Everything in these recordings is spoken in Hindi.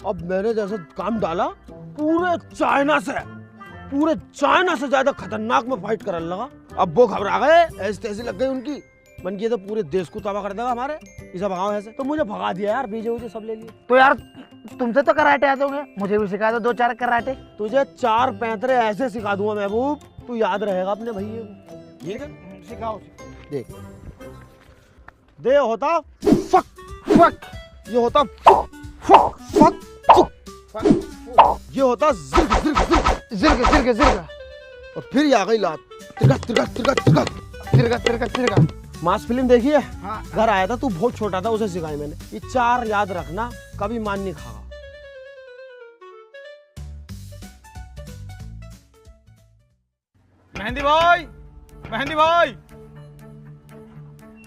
अब मैंने जैसे काम डाला, पूरे चाइना से ज्यादा खतरनाक में फाइट करने लगा। अब वो घबरा गए, ऐसी तैसी लग गई उनकी, मन किया तो पूरे देश को तबाह कर देगा हमारे, इसे भगाओ ऐसे। तो मुझे भगा दिया यार, बीजे उजे सब ले लिए। तो यार तुमसे तो कराटे आते होंगे, मुझे भी सिखा दो 2-4 कराटे। तुझे 4 पैंतरे ऐसे सिखा दूंगा महबूब, तू याद रहेगा अपने भैया को। ठीक है, सिखाओ। देख, दे होता फक फक, ये होता फक फक फक फक, ये होता जिर्ग जिर्ग जिर्ग जिर्ग जिर्ग जिर्ग, और फिर ये आ गई लात, तिरगा तिरगा तिरगा तिरगा तिरगा तिरगा तिरगा। मास फिल्म देखी है? हाँ। घर आया था, तू बहुत छोटा था, उसे सिखाई मैंने। ये 4 याद रखना, कभी मान नहीं खागा। मेहंदी भाई, मेहंदी भाई,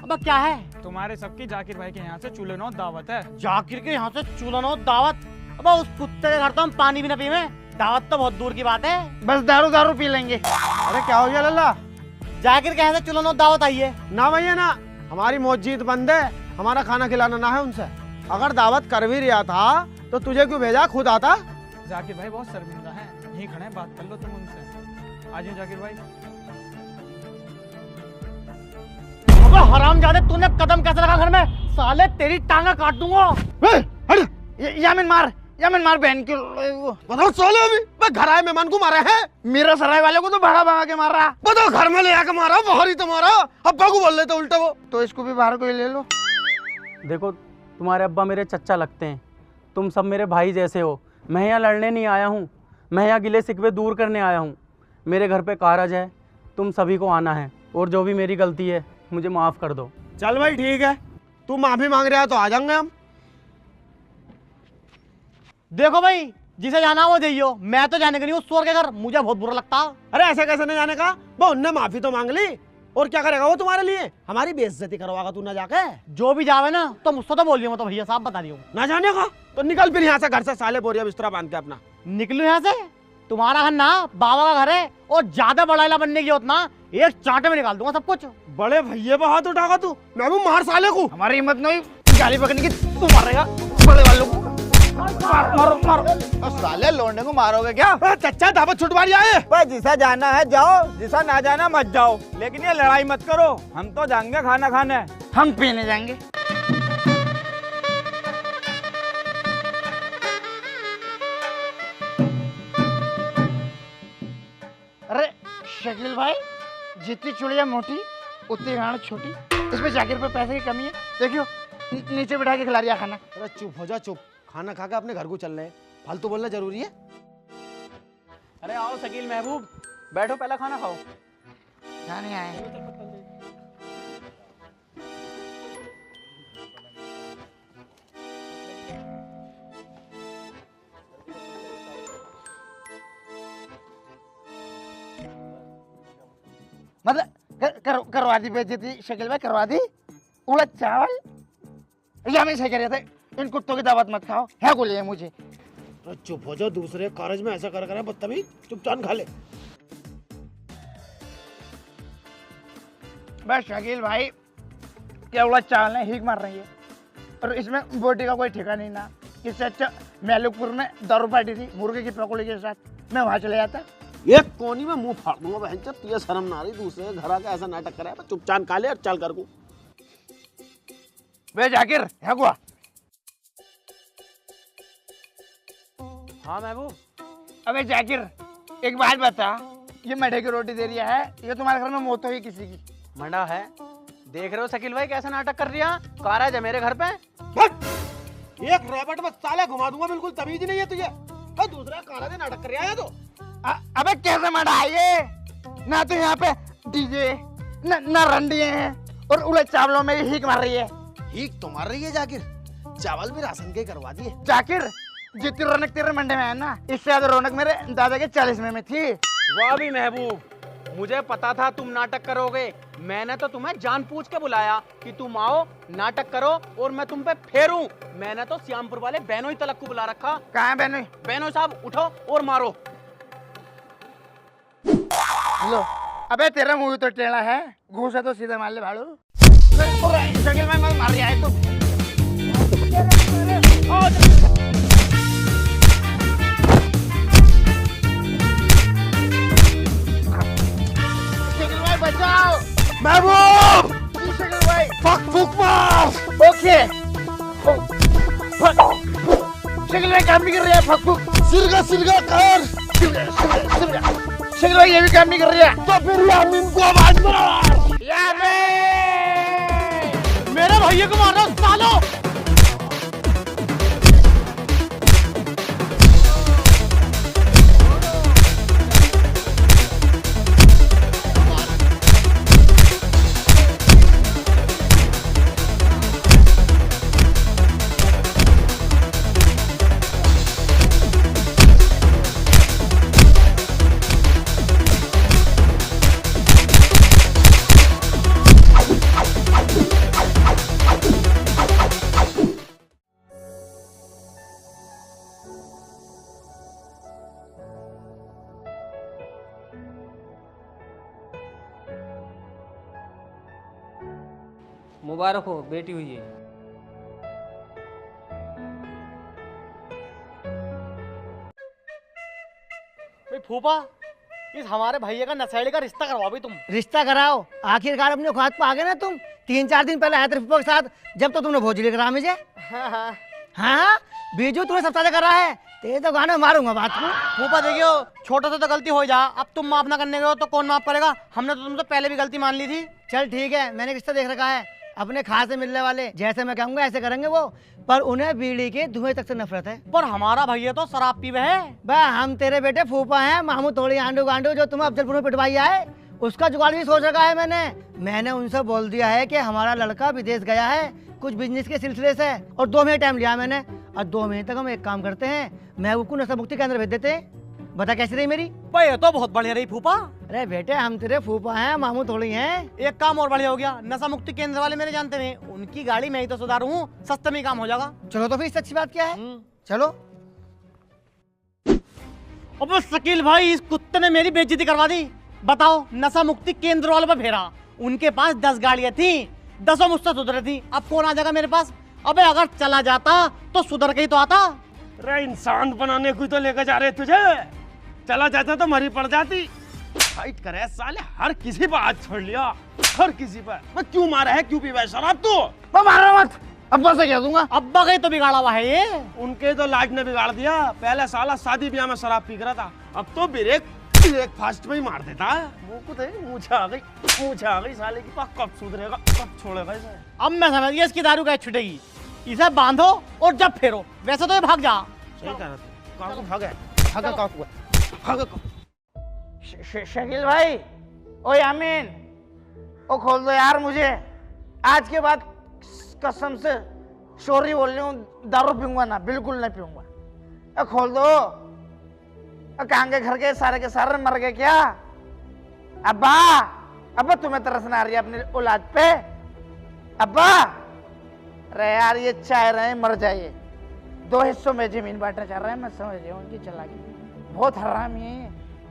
अब क्या है? तुम्हारे सबकी जाकिर भाई के यहाँ से चूल्हे नौ दावत है। जाकिर के यहाँ से चूल्हा दावत? अब उस कुत्ते के घर तो हम पानी भी ना पीवे, दावत तो बहुत दूर की बात है। बस दारू पी लेंगे। अरे क्या हो गया लल्ला? जाकिर के यहाँ से चूल्हा दावत आई है ना भैया ना, हमारी मस्जिद बंद है, हमारा खाना खिलाना ना है उनसे। अगर दावत कर भी रहा था तो तुझे क्यों भेजा, खुद आता। जाकिर भाई बहुत शर्मिंदा है, यहीं खड़े हैं, बात कर लो तुम उनसे। आ जाओ जाकिर भाई। हरामजादे, तूने कदम कैसे रखा घर में? साले तेरी टांगा काट दूंगा। यामिन मार बहन की। बताओ साले, अभी मैं घर आए मेहमान को मारा है? मेरा सराय वाले को तो भगा के मार रहा। बताओ, घर में ले आके मारा, बाहर ही तो मारा। अब्बा को बोल लेते उल्टा वो। तो इसको भी बाहर को ही ले लो। देखो, तुम्हारे अब्बा मेरे चच्चा लगते हैं, तुम सब मेरे भाई जैसे हो। मैं यहाँ लड़ने नहीं आया हूँ, मैं यहाँ गिले शिकवे दूर करने आया हूँ। मेरे घर पे कारज है, तुम सभी को आना है, और जो भी मेरी गलती है मुझे माफ़ कर दो। चल भाई ठीक है, तू माफी मांग रहा है तो आ जाएंगे हम। देखो भाई, जिसे जाना वो जाइयो, मैं तो जाने का नहीं, उस चोर के घर मुझे बहुत बुरा लगता। अरे ऐसे कैसे नहीं जाने का, वो उनने माफी तो मांग ली, और क्या करेगा वो तुम्हारे लिए? हमारी बेइज्जती करवाएगा तू ना जाके। जो भी जावे ना तो मुझसे तो बोलियो, तो भैया साहब बता दियो। ना जाने का तो निकल फिर यहाँ से, घर से साले बोरिया बिस्तरा बांध के अपना। निकलो यहाँ से, तुम्हारा घर ना बाबा का घर है, और ज्यादा बड़ाइला बनने की होत ना, एक चांटे में निकाल दूंगा सब कुछ। बड़े भैया पे हाथ उठागा तू, मैं भी मार साले को। हमारी हिम्मत नहीं गाली पकड़ने की, तू मारेगा बड़े वालों को। मारो। साले लोंडे को मारोगे क्या? चच्चा दावत छुटवारी आए। भाई जिसा जाना है जाओ, जिसा ना जाना मत जाओ, लेकिन ये लड़ाई मत करो। हम तो जाएंगे खाना खाने। हम पीने जाएंगे। अरे शकील भाई, जितनी चुड़िया मोटी उतनी गांड छोटी। इसमें जाकिर पे पैसे की कमी है, देखियो नीचे बिठा के खिला रिया खाना। अरे चुप हो जा, चुप। खाना खा के अपने घर को चल रहे हैं, फालतू बोलना जरूरी है? अरे आओ शकील महबूब, बैठो, पहला खाना खाओ। नहीं आए। मतलब करवा दी बेइज्जती शकील भाई, करवा दी। उड़द चावल या मैं सही कह रहा था, इन कुत्तों की दावत मत खाओ, है को लिए मुझे। अरे चुप हो जा, दूसरे कारज में ऐसा कर करे बदतमीज, चुपचाप खा ले। बस शकील भाई, ये उड़द चावल ने हीक मार रही है, और इसमें बोटी का कोई ठिकाना नहीं ना। इससे अच्छा मैलुकपुर में दारू पार्टी थी मुर्गे की पकौड़ी के साथ, मैं वहां चले जाता। एक कोनी में मुंह फाड़ दूंगा बहन चोद, तुझे शर्म ना आ रही? दूसरे घर आके ऐसा नाटक करे, चुपचाप खा ले और चल कर को। वे जाकिर है गुआ। हाँ महबूब। अबे जाकिर, एक बात बता, ये मठे की रोटी दे रही है, ये तुम्हारे घर में मौत हुई किसी की? मंडा है, देख रहे हो शकील भाई कैसा नाटक कर रिया? कारज है मेरे घर पे। एक रैबट में साले घुमा दूंगा, बिल्कुल तमीज नहीं है तुझे। तो दूसरा कारज नाटक कर रहा है तो। अबे कैसे मठा है ये? ना तो यहाँ पे डीजे ना रंडिये हैं, और उड़द चावलों में हीक मार रही है। हीक तो मार रही है जाकिर, चावल भी राशन के करवा दिए। जाकिर, जितनी रौनक तेरे मंडे में है ना, इससे ज्यादा रौनक मेरे दादा के 40 में थी। वाह भी महबूब, मुझे पता था तुम नाटक करोगे। मैंने तो तुम्हें जानबूझ के बुलाया कि तुम आओ, नाटक करो और मैं तुम पे फेरूं। मैंने तो श्यामपुर वाले बहनोई तलक को बुला रखा। कहाँ है बहनोई? बहनोई साहब उठो और मारो। लो, अबे तेरा मुंह तो टेढ़ा है, घूसा तो सीधा मार ले भाड़ू। शकील भाई मार रही है तो। शकील भाई काम नहीं कर रही है, फक फुक। सिरगा कर। शकील भाई ये भी काम नहीं कर रही है। तो फिर यामीन को आवाज मार। मेरे भैया को मारो सालो। मुबारक हो, बेटी हुई है। फूफा, इस हमारे भैया का नशेड़ी का रिश्ता करवाओ भी तुम। रिश्ता कराओ, आखिरकार अपने औकात पे आ गए ना तुम। 3-4 दिन पहले आए थे फूफा के साथ, जब तो तुमने भोजली करा मुझे। हाँ बीजू तुम्हें सब करा है, तेरे तो गाना मारूंगा बात को। फूफा देखियो, छोटा सा तो गलती हो जा, अब तुम माफ ना करने गए तो कौन माफ करेगा? हमने तो तुमसे पहले भी गलती मान ली थी। चल ठीक है, मैंने रिश्ता देख रखा है। अपने खास से मिलने वाले जैसे मैं कहूंगा ऐसे करेंगे वो, पर उन्हें बीड़ी के धुएं तक से नफरत है। पर हमारा भैया तो शराब पीवे है। बा हम तेरे बेटे फूफा हैं, मामू थोड़ी आंडू गांडू जो तुम्हें अफजलपुर में पिटवाई है, उसका जुगाड़ भी सोच रखा है मैंने उनसे बोल दिया है कि हमारा लड़का विदेश गया है कुछ बिजनेस के सिलसिले से, और 2 महीने टाइम लिया मैंने। और 2 महीने तक हम एक काम करते हैं, महबूब को नशा मुक्ति केंद्र भेज देते हैं। बता कैसी रही मेरी? भाई ये तो बहुत बढ़िया रही फूफा। अरे बेटे हम तेरे फूफा हैं, मामू थोड़ी हैं। एक काम और बढ़िया हो गया, नशा मुक्ति केंद्र वाले मेरे जानते हैं, उनकी गाड़ी मैं ही तो सुधारू हूँ, सस्ते में ही काम हो जाएगा। चलो तो फिर इससे अच्छी बात क्या है, चलो। अब शकील भाई, इस कुत्ते ने मेरी बेइज्जती करवा दी। बताओ, नशा मुक्ति केंद्र वालों पर फेरा, उनके पास 10 गाड़ियां थी, 10 मुझसे सुधरे थी, अब कौन आ जाएगा मेरे पास? अबे अगर चला जाता तो सुधर के ही तो आता। अरे इंसान बनाने को तो लेकर जा रहे तुझे, चला जाता तो मरी पड़ जाती। फाइट करे साले, हर किसी पर हाथ छोड़ लिया, हर किसी पर। मैं क्यों मारा है, क्यों पीवा है शराब तू? मैं मारा मत, अब्बा से कह दूंगा। अब्बा का ही तो बिगाड़ा हुआ है ये। उनके तो लाज ने बिगाड़ दिया। पहले साला शादी ब्याह में शराब पी रहा था, अब तो ब्रेक फास्ट में ही मार देता है। मुझे आ गई साले की, कब सुधरेगा, कब छोड़ेगा इसे। अब मैं समझ गया इसकी दारू कैसे छुटेगी। इसे बांधो और जब फेरो, वैसे तो ये भाग जा। सही कह रहा तू, कहाँ को भागा शकील भाई, ओ यामीन, ओ खोल दो यार मुझे। आज के बाद कसम से सॉरी बोल रही हूँ, दारू पीऊंगा ना, बिल्कुल नहीं पीऊंगा। खोल दो। कहाँ के घर के सारे मर गए क्या? अब्बा तुम्हें तरस ना आ रही है अपनी औलाद पे? अब्बा, अरे यार ये चाह रहे हैं मर जाइए। 2 हिस्सों में जमीन बांटना चाह रहे हैं, मैं समझ रही हूँ उनकी चालाकी। बहुत हरामी है ये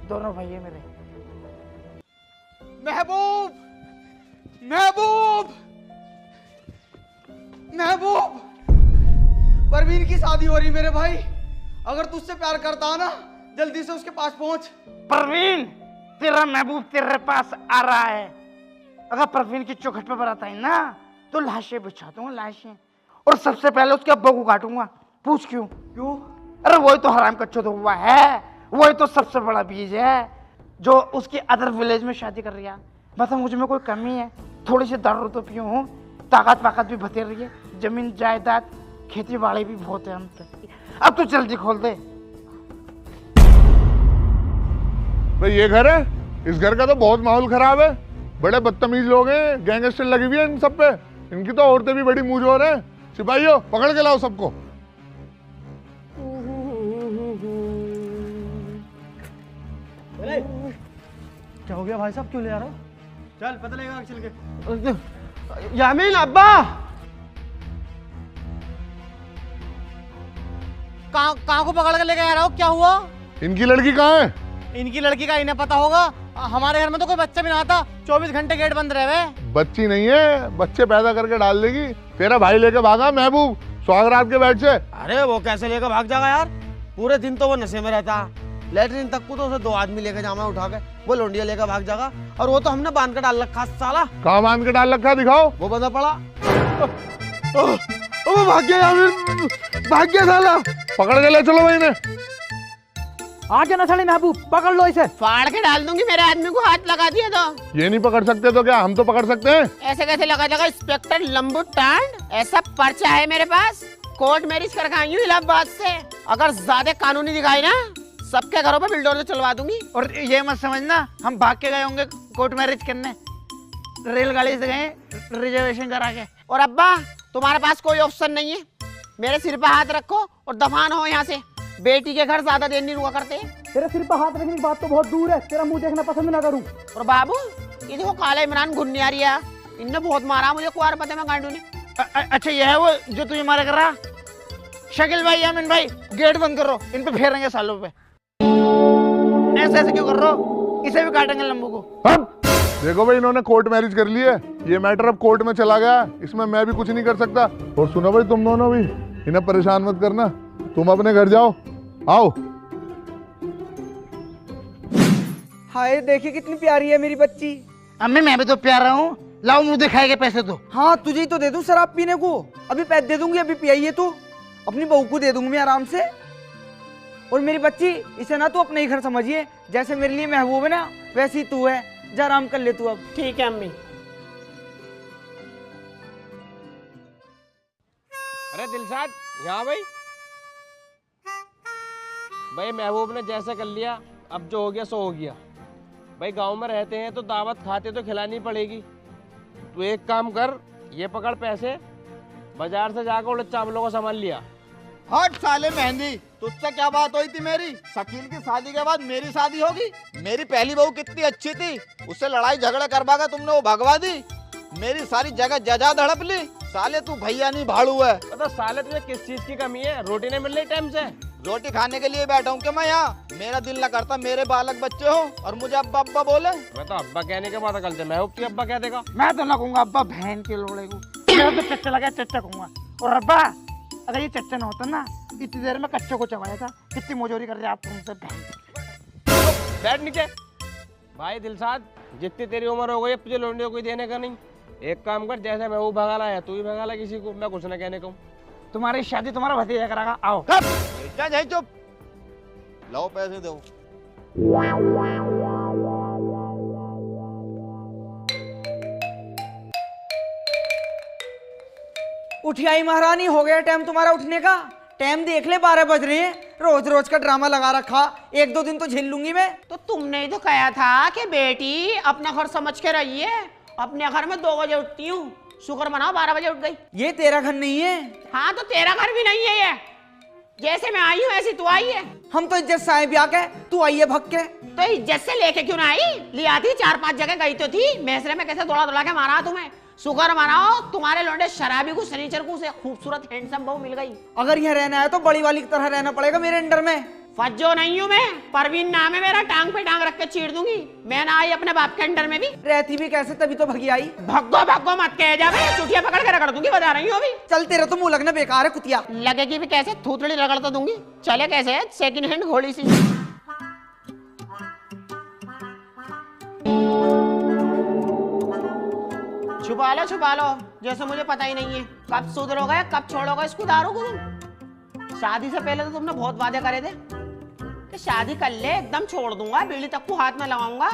दोनों भैया मेरे। महबूब, महबूब, महबूब, परवीन की शादी हो रही मेरे भाई। अगर तुझसे प्यार करता ना, जल्दी से उसके पास पहुंच। परवीन, तेरा महबूब तेरे पास आ रहा है। अगर परवीन की चौखट पे बरात आई ना, तो लाशें बिछा दूंगा, लाशें। और सबसे पहले उसके अब्बा को काटूंगा। पूछ क्यों? अरे वही तो हराम का चौथा हुआ है, वही तो सबसे बड़ा बीज है जो उसके अदर विलेज में शादी कर रही है। बता मुझ में कोई कमी है? थोड़ी सी दारू तो पियूं हूँ, ताकत भी बतेर रही है, जमीन जायदाद खेती बाड़ी भी बहुत है हम पे। अब तो जल्दी खोल दे। भाई ये घर है, इस घर का तो बहुत माहौल खराब है, बड़े बदतमीज लोग हैं, गैंगस्टर लगी हुई है इन सब पे। इनकी तो औरतें भी बड़ी मुंहजोर हैं। सिपाहियों पकड़ के लाओ सबको। क्या हो गया भाई साहब, क्यों ले आ रहे हो? चल पता लगेगा चल के। यामीन अब्बा, कहाँ को पकड़ के लेके आ रहा हो? क्या हुआ? इनकी लड़की कहाँ है? इनकी लड़की का इन्हें पता होगा। हमारे घर में तो कोई बच्चा भी ना आता, 24 घंटे गेट बंद रहे। बच्ची नहीं है, बच्चे पैदा करके डाल देगी। तेरा भाई लेके भागा महबूब स्वागरात के बैठ से। अरे वो कैसे लेकर भाग जाएगा यार, पूरे दिन तो वो नशे में रहता। लेटरिन तक को तो उसे 2 आदमी लेकर जामा उठा के, वो लोंडिया लेकर भाग जाएगा। और वो तो हमने बांध के डाल रखा साला। कहाँ बांध के डाल रखा, दिखाओ। वो बंदा पड़ा, वो भाग गया यामीन, भाग गया साला। पकड़ के ले चलो भाई ने। आगे ना साले महबूब, पकड़ लो इसे। फाड़ के डाल दूंगी, मेरे आदमी को हाथ लगा दिया तो। ये नहीं पकड़ सकते तो क्या हम तो पकड़ सकते हैं? ऐसे कैसे लगा देगा इंस्पेक्टर लंबू टांड? ऐसा पर्चा है मेरे पास, कोर्ट मैरिज कर आई हूँ इलाहाबाद से। अगर ज्यादा कानूनी दिखाई ना, सबके घरों पे बिल्डोजर चलवा दूंगी। और ये मत समझना हम भाग के गए होंगे कोर्ट मैरिज करने, रेलगाड़ी से गए रिजर्वेशन करा के। और अब्बा, तुम्हारे पास कोई ऑप्शन नहीं है, मेरे सिर पे हाथ रखो और दफान हो यहाँ से। बेटी के घर ज्यादा देर नहीं रुका करते। तेरे सिर पर हाथ रखने की बात तो बहुत दूर है, तेरा मुंह देखना पसंद ना करूं। और बाबू, ये देखो काला इमरान घुन्नियारिया, इनने बहुत मारा मुझे कुआर पते में गांडू ने। अच्छा ये है वो जो तुझे मारा कर रहा? शकील भाई, अमीन भाई, गेट बंद करो, इन पे फेरेंगे सालों पे। ऐसे ऐसे क्यों कर रहे हो? इसे भी काटेंगे लंबू को। देखो भाई, इन्होंने कोर्ट मैरिज कर ली है, ये मैटर अब कोर्ट में चला गया, इसमें मैं भी कुछ नहीं कर सकता। और सुनो भाई, तुम दोनों भी इन्हें परेशान मत करना, तुम अपने घर जाओ। आओ। हाय देखिए कितनी प्यारी है मेरी बच्ची। अम्मी मैं भी तो प्यारा हूँ, लाओ मुंह दिखाएंगे पैसे तो। हाँ तुझे ही तो दे दूं शराब पीने को, अभी पैसे दे दूंगी, अभी पियाइए तो। अपनी बहू को दे दूंगी मैं आराम से। और मेरी बच्ची, इसे ना तू अपने ही घर समझिए, जैसे मेरे लिए महबूब है ना वैसे ही तू है। जा आराम कर ले तू अब। ठीक है अम्मी। अरे दिलशाद, यहाँ भाई। भाई महबूब ने जैसे कर लिया, अब जो हो गया सो हो गया। भाई गांव में रहते हैं तो दावत खाते तो खिलानी पड़ेगी। तू एक काम कर, ये पकड़ पैसे, बाजार से जाकर उड़द चावलों को सामान लिया। हट साले मेहंदी, तुझसे क्या बात हुई थी मेरी? शकील की शादी के बाद मेरी शादी होगी? मेरी पहली बहू कितनी अच्छी थी, उससे लड़ाई झगड़ा करवा कर तुमने वो भगवा दी। मेरी सारी जगह जजा धड़प ली। साले तू भैया नहीं भाड़ू है। तो साले तुझे किस चीज की कमी है? रोटी नहीं मिल रही टाइम से? रोटी खाने के लिए बैठा हूँ क्या मैं यहाँ? मेरा दिल न करता मेरे बालक बच्चे हो और मुझे अब्बा अब्बा बोले। मैं तो अब्बा कहने के बाद अकल से महबूब की अब्बा कह देगा। मैं तो ना कहूँगा अब्बा, बहन के लोड़े को। मेरा तो चच्चा लगा, चच्चा कहूँगा। और अब्बा, अगर ये चच्चा न होता ना, इतनी देर में कच्चे को चबाया था। कितनी मोजोरी कर रहे आप तुमसे बहन। बैठ नीचे। भाई दिलशाद, जितनी तेरी उम्र हो गई, अब तुझे लौंडे को कोई देने का नहीं। एक काम कर, जैसे मैं वो भगाला है तू भी भगाला किसी को, मैं कुछ ना कहने को। तुम्हारी शादी तुम्हारा भतीजा करागा, आओ। जा चुप, लो पैसे दो। उठी आई महारानी, हो गया टाइम तुम्हारा उठने का। टाइम देख ले, 12 बज रहे हैं। रोज रोज का ड्रामा लगा रखा, 1-2 दिन तो झेल लूंगी मैं। तो तुमने ही तो कहा था कि बेटी अपना घर समझ के रहिए। अपने घर में 2 बजे उठती हूँ, शुक्र मनाओ 12 बजे उठ गई। ये तेरा घर नहीं है। हाँ तो तेरा घर भी नहीं है ये। जैसे मैं आई हूँ ऐसी तू आई है। हम तो इज्जत से आए ब्याह के, तू आई है भग के। तो इज्जत से लेके क्यों ना आई? लिया थी, 4-5 जगह गई तो थी। मैसरे में कैसे दौड़ा दौड़ा के मारा तुम्हें। शुक्र मनाओ तुम्हारे लौंडे शराबी को शनिचर को से खूबसूरत हैंडसम बहू मिल गई। अगर यहाँ रहना है तो बड़ी वाली की तरह रहना पड़ेगा मेरे अंडर में। फज्जो नहीं हूँ मैं, परवीन नाम है मेरा, टांग पे टांग रख के चीर दूंगी। मैं ना आई अपने बाप के अंडर में भी। रहती भी कैसे, तभी तो भगी आई। भग्गो भग्गो मत कह जा, मैं चुटिया पकड़ के रगड़ दूंगी, बता रही हूँ अभी। चल तेरा तो मुंह लगना बेकार है कुतिया। लगेगी भी कैसे, थूथड़ी रगड़ तो दूंगी। चले कैसे, सेकंड हैंड घोड़ी सी। छुपा लो, जैसे मुझे पता ही नहीं है। कब सुधरोगे, कब छोड़ोगे इसको दारू को तुम? शादी से पहले तो तुमने बहुत वादे करे थे कि शादी कर ले एकदम छोड़ दूंगा, बीड़ी तक को हाथ में लगाऊंगा।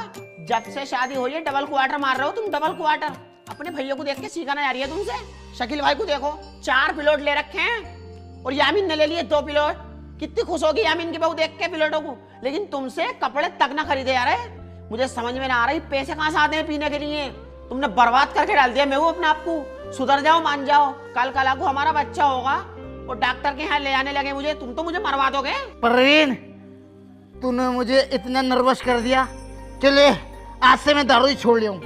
जब से शादी हुई है डबल क्वार्टर मार रहे हो तुम, डबल क्वार्टर। अपने भैया को देख के सीखा ना जा रही है तुमसे। शकील भाई को देखो, 4 पिलोट ले रखे हैं और यामीन ने ले लिए 2 पिलोट। कितनी खुश होगी यामीन की बहू देख के पिलोटों को। लेकिन तुमसे कपड़े तक ना खरीदे जा रहे। मुझे समझ में ना आ रही पैसे कहाँ से आते हैं पीने के लिए। तुमने बर्बाद करके डाल दिया मैं वो अपने आप को। सुधर जाओ, मान जाओ। कल को हमारा बच्चा होगा और डॉक्टर के यहाँ ले जाने लगे मुझे, तुम तो मुझे मरवा दोगे। परवीन, तूने मुझे इतना नर्वस कर दिया। चले आज से मैं दारू ही छोड़ लिया हूँ।